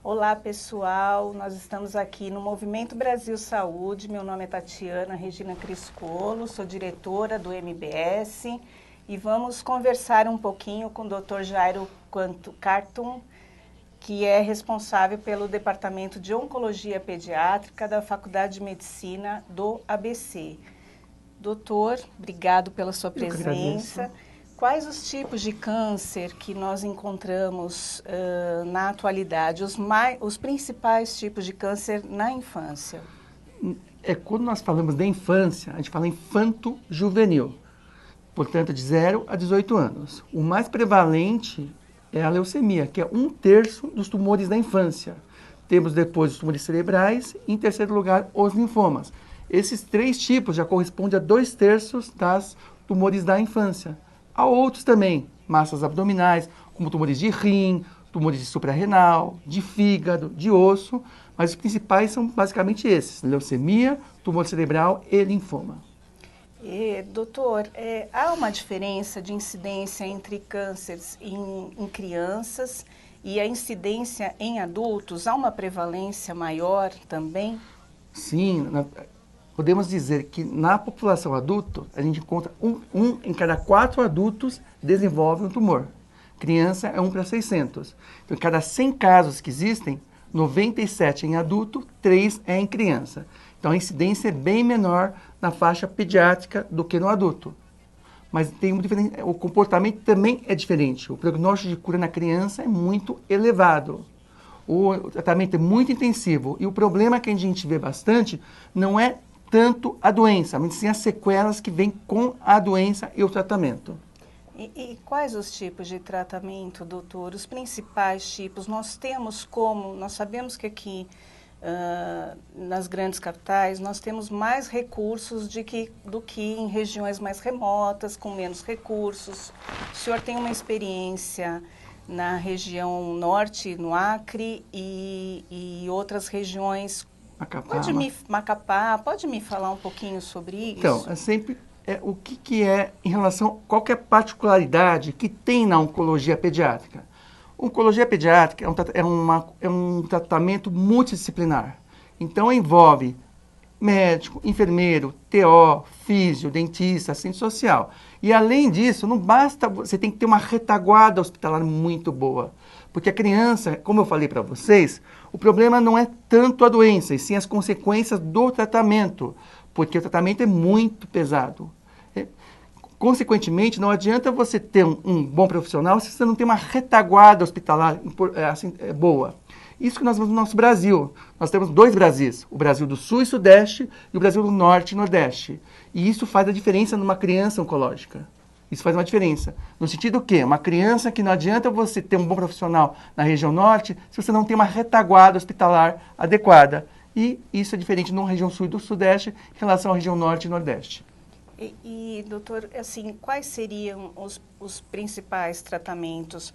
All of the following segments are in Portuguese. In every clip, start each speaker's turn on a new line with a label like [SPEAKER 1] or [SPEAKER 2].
[SPEAKER 1] Olá, pessoal. Nós estamos aqui no Movimento Brasil Saúde. Meu nome é Tatiana Regina Criscolo, sou diretora do MBS e vamos conversar um pouquinho com o Dr. Jairo Cartum, que é responsável pelo Departamento de Oncologia Pediátrica da Faculdade de Medicina do ABC. Doutor, obrigado pela sua presença. Quais os tipos de câncer que nós encontramos na atualidade, os principais tipos de câncer na infância?
[SPEAKER 2] Quando nós falamos da infância, a gente fala infanto-juvenil, portanto de 0 a 18 anos. O mais prevalente é a leucemia, que é 1/3 dos tumores da infância. Temos depois os tumores cerebrais e, em terceiro lugar, os linfomas. Esses 3 tipos já correspondem a 2/3 das tumores da infância. Há outros também, massas abdominais, como tumores de rim, tumores de suprarrenal, de fígado, de osso, mas os principais são basicamente esses: leucemia, tumor cerebral e linfoma.
[SPEAKER 1] Doutor, há uma diferença de incidência entre cânceres em crianças e a incidência em adultos? Há uma prevalência maior também?
[SPEAKER 2] Sim, podemos dizer que na população adulta, a gente encontra um em cada 4 adultos desenvolve um tumor. Criança é 1 para 600. Então, em cada 100 casos que existem, 97 em adulto, 3 é em criança. Então, a incidência é bem menor na faixa pediátrica do que no adulto. Mas tem o comportamento também é diferente. O prognóstico de cura na criança é muito elevado. O tratamento é muito intensivo. E o problema que a gente vê bastante não é tanto a doença, mas sim as sequelas que vêm com a doença e o tratamento.
[SPEAKER 1] E quais os tipos de tratamento, doutor? Os principais tipos? Nós sabemos que aqui nas grandes capitais nós temos mais recursos do que em regiões mais remotas, com menos recursos. O senhor tem uma experiência na região norte, no Acre, e outras regiões. Macapá, pode me falar um pouquinho sobre isso?
[SPEAKER 2] Então, o que é em relação, qual que é a particularidade que tem na oncologia pediátrica? Oncologia pediátrica é um tratamento multidisciplinar. Então, envolve médico, enfermeiro, TO, físio, dentista, assistente social. E, além disso, não basta, você tem que ter uma retaguarda hospitalar muito boa. Porque a criança, como eu falei para vocês, o problema não é tanto a doença, e sim as consequências do tratamento, porque o tratamento é muito pesado. Consequentemente, não adianta você ter um bom profissional se você não tem uma retaguarda hospitalar boa. Isso que nós vemos no nosso Brasil. Nós temos 2 Brasis, o Brasil do Sul e Sudeste e o Brasil do Norte e Nordeste. E isso faz a diferença numa criança oncológica. Isso faz uma diferença. No sentido que uma criança que não adianta você ter um bom profissional na região norte se você não tem uma retaguarda hospitalar adequada. E isso é diferente na região sul e do sudeste em relação à região norte e nordeste.
[SPEAKER 1] Doutor, assim, quais seriam os principais tratamentos?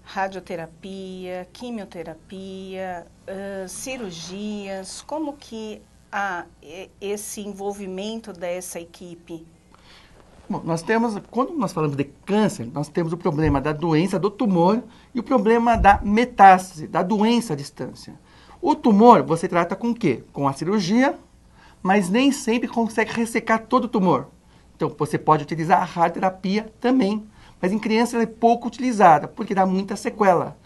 [SPEAKER 1] Radioterapia, quimioterapia, cirurgias, como que há esse envolvimento dessa equipe?
[SPEAKER 2] Bom, quando nós falamos de câncer, nós temos o problema da doença, do tumor, e o problema da metástase, da doença à distância. O tumor você trata com o quê? Com a cirurgia, mas nem sempre consegue ressecar todo o tumor. Então, você pode utilizar a radioterapia também, mas em criança ela é pouco utilizada, porque dá muita sequela.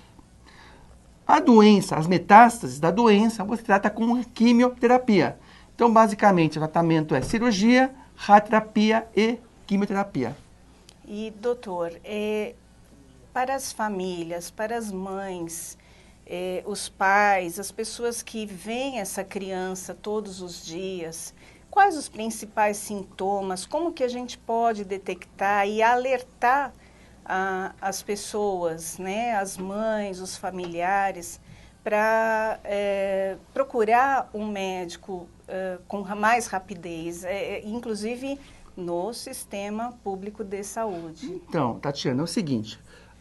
[SPEAKER 2] A doença, as metástases da doença, você trata com quimioterapia. Então, basicamente, o tratamento é cirurgia, radioterapia e quimioterapia.
[SPEAKER 1] E, doutor, para as famílias, para as mães, os pais, as pessoas que veem essa criança todos os dias, quais os principais sintomas? Como que a gente pode detectar e alertar as pessoas, né, as mães, os familiares, para procurar um médico com mais rapidez, inclusive no sistema público de saúde?
[SPEAKER 2] Então, Tatiana, é o seguinte,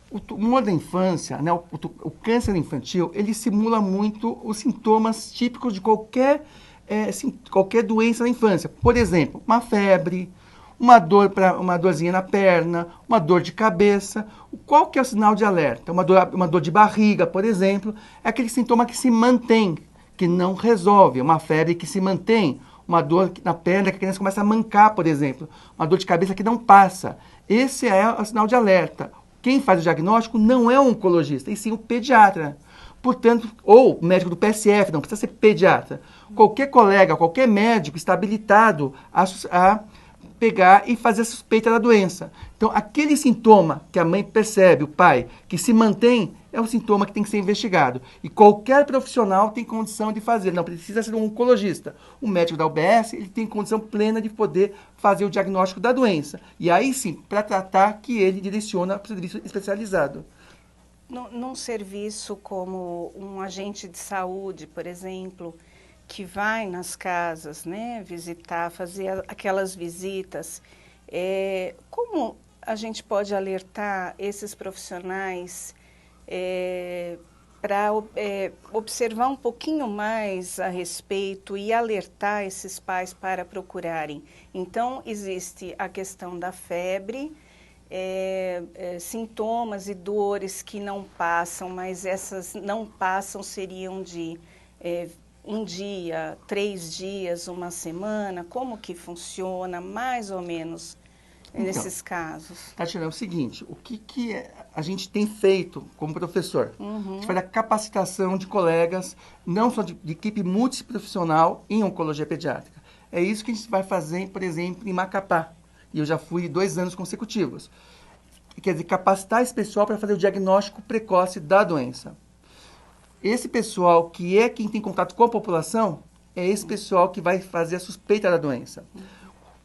[SPEAKER 2] o tumor da infância, né, o câncer infantil, ele simula muito os sintomas típicos de qualquer doença da infância. Por exemplo, uma febre, uma dorzinha na perna, uma dor de cabeça. Qual que é o sinal de alerta? Uma dor de barriga, por exemplo, é aquele sintoma que se mantém, que não resolve, uma febre que se mantém, uma dor na perna que a criança começa a mancar, por exemplo, uma dor de cabeça que não passa. Esse é o sinal de alerta. Quem faz o diagnóstico não é o oncologista, e sim o pediatra. Portanto, ou médico do PSF, não precisa ser pediatra. Qualquer colega, qualquer médico está habilitado a pegar e fazer a suspeita da doença. Então, aquele sintoma que a mãe percebe, o pai, que se mantém, é um sintoma que tem que ser investigado. E qualquer profissional tem condição de fazer, não precisa ser um oncologista. O médico da UBS, ele tem condição plena de poder fazer o diagnóstico da doença. E aí sim, para tratar, que ele direciona para o serviço especializado.
[SPEAKER 1] Num serviço como um agente de saúde, por exemplo, que vai nas casas, né, visitar, fazer aquelas visitas, como a gente pode alertar esses profissionais para observar um pouquinho mais a respeito e alertar esses pais para procurarem? Então, existe a questão da febre, sintomas e dores que não passam, mas essas não passam seriam de um dia, 3 dias, uma semana? Como que funciona mais ou menos nesses casos?
[SPEAKER 2] Tatiana, é o seguinte, o que a gente tem feito como professor? A gente faz a capacitação de colegas, não só de equipe multiprofissional em oncologia pediátrica. É isso que a gente vai fazer, por exemplo, em Macapá. E eu já fui 2 anos consecutivos. Quer dizer, capacitar esse pessoal para fazer o diagnóstico precoce da doença. Esse pessoal que é quem tem contato com a população, é esse pessoal que vai fazer a suspeita da doença.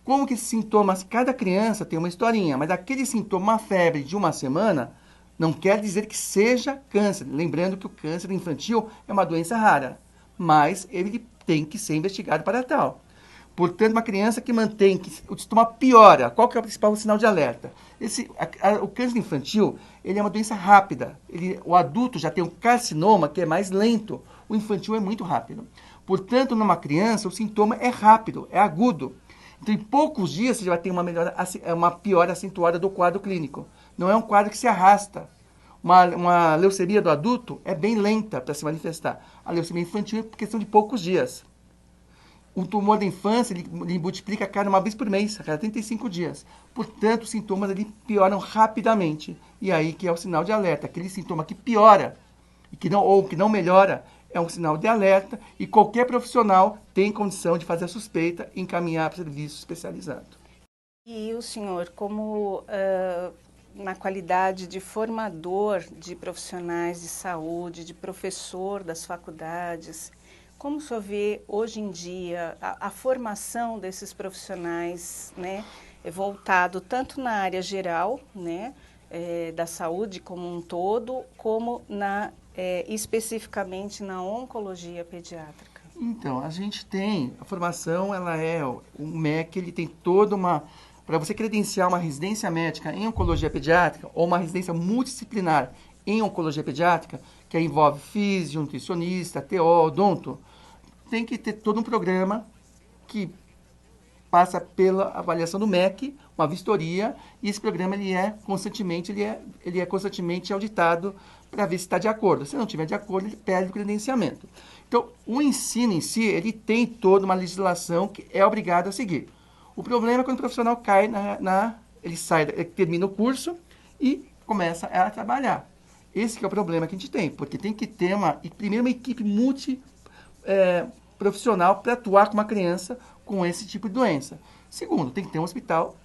[SPEAKER 2] Como que esses sintomas, cada criança tem uma historinha, mas aquele sintoma, uma febre de uma semana, não quer dizer que seja câncer. Lembrando que o câncer infantil é uma doença rara, mas ele tem que ser investigado para tal. Portanto, uma criança que mantém, que o sintoma piora, qual que é o principal sinal de alerta? O câncer infantil, ele é uma doença rápida. O adulto já tem um carcinoma que é mais lento, o infantil é muito rápido. Portanto, numa criança, o sintoma é rápido, é agudo. Então, em poucos dias, você já vai ter uma piora acentuada do quadro clínico. Não é um quadro que se arrasta. Uma leucemia do adulto é bem lenta para se manifestar. A leucemia infantil é por questão de poucos dias. O tumor da infância, ele multiplica a cada uma vez por mês, a cada 35 dias. Portanto, os sintomas ali pioram rapidamente. E aí que é o sinal de alerta. Aquele sintoma que piora ou que não melhora é um sinal de alerta e qualquer profissional tem condição de fazer a suspeita e encaminhar para o serviço especializado.
[SPEAKER 1] E o senhor, como na qualidade de formador de profissionais de saúde, de professor das faculdades, como o senhor vê hoje em dia a formação desses profissionais, né, voltado tanto na área geral, né, da saúde como um todo, como especificamente na oncologia pediátrica?
[SPEAKER 2] Então, a gente tem, a formação, o MEC, ele tem toda uma... Para você credenciar uma residência médica em oncologia pediátrica ou uma residência multidisciplinar em oncologia pediátrica, que envolve físio, nutricionista, TO, odonto, tem que ter todo um programa que passa pela avaliação do MEC, uma vistoria, e esse programa ele é constantemente auditado para ver se está de acordo. Se não estiver de acordo, ele perde o credenciamento. Então, o ensino em si, ele tem toda uma legislação que é obrigado a seguir. O problema é quando o profissional cai ele termina o curso e começa a trabalhar. Esse que é o problema que a gente tem, porque tem que ter primeiro uma equipe profissional para atuar com uma criança com esse tipo de doença. Segundo, tem que ter um hospital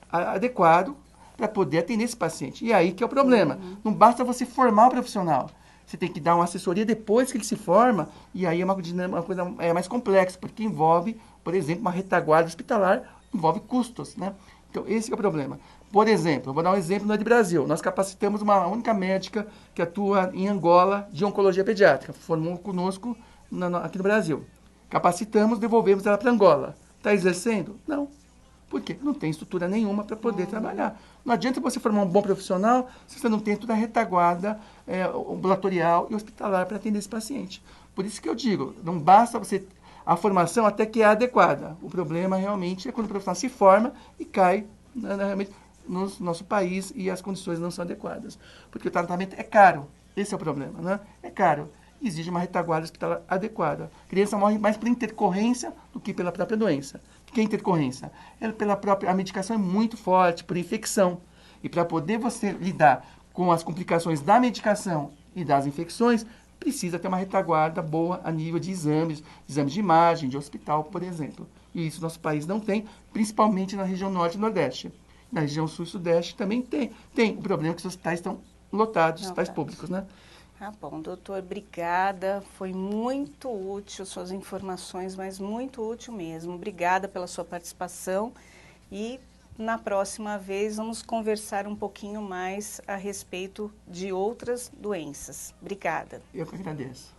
[SPEAKER 2] adequado para poder atender esse paciente. E aí que é o problema. Não basta você formar o profissional. Você tem que dar uma assessoria depois que ele se forma, e aí é uma coisa mais complexa, porque envolve, por exemplo, uma retaguarda hospitalar, envolve custos, né? Então, esse é o problema. Por exemplo, eu vou dar um exemplo no Brasil. Nós capacitamos uma única médica que atua em Angola de oncologia pediátrica. Formou conosco aqui no Brasil. Capacitamos, devolvemos ela para Angola. Está exercendo? Não. Por quê? Não tem estrutura nenhuma para poder trabalhar. Não adianta você formar um bom profissional se você não tem toda a retaguarda ambulatorial e hospitalar para atender esse paciente. Por isso que eu digo, não basta você A formação até que é adequada. O problema realmente é quando o profissional se forma e cai realmente no nosso país e as condições não são adequadas. Porque o tratamento é caro. Esse é o problema, né? É caro. Exige uma retaguarda hospitalar adequada. A criança morre mais por intercorrência do que pela própria doença. O que é intercorrência? A medicação é muito forte, por infecção. E para poder você lidar com as complicações da medicação e das infecções, precisa ter uma retaguarda boa a nível de exames de imagem, de hospital, por exemplo. E isso nosso país não tem, principalmente na região norte e nordeste. Na região sul e sudeste também tem. Tem o problema que os hospitais estão lotados, hospitais públicos, né?
[SPEAKER 1] Tá bom, doutor, obrigada. Foi muito útil suas informações, mas muito útil mesmo. Obrigada pela sua participação e na próxima vez vamos conversar um pouquinho mais a respeito de outras doenças. Obrigada.
[SPEAKER 2] Eu que agradeço.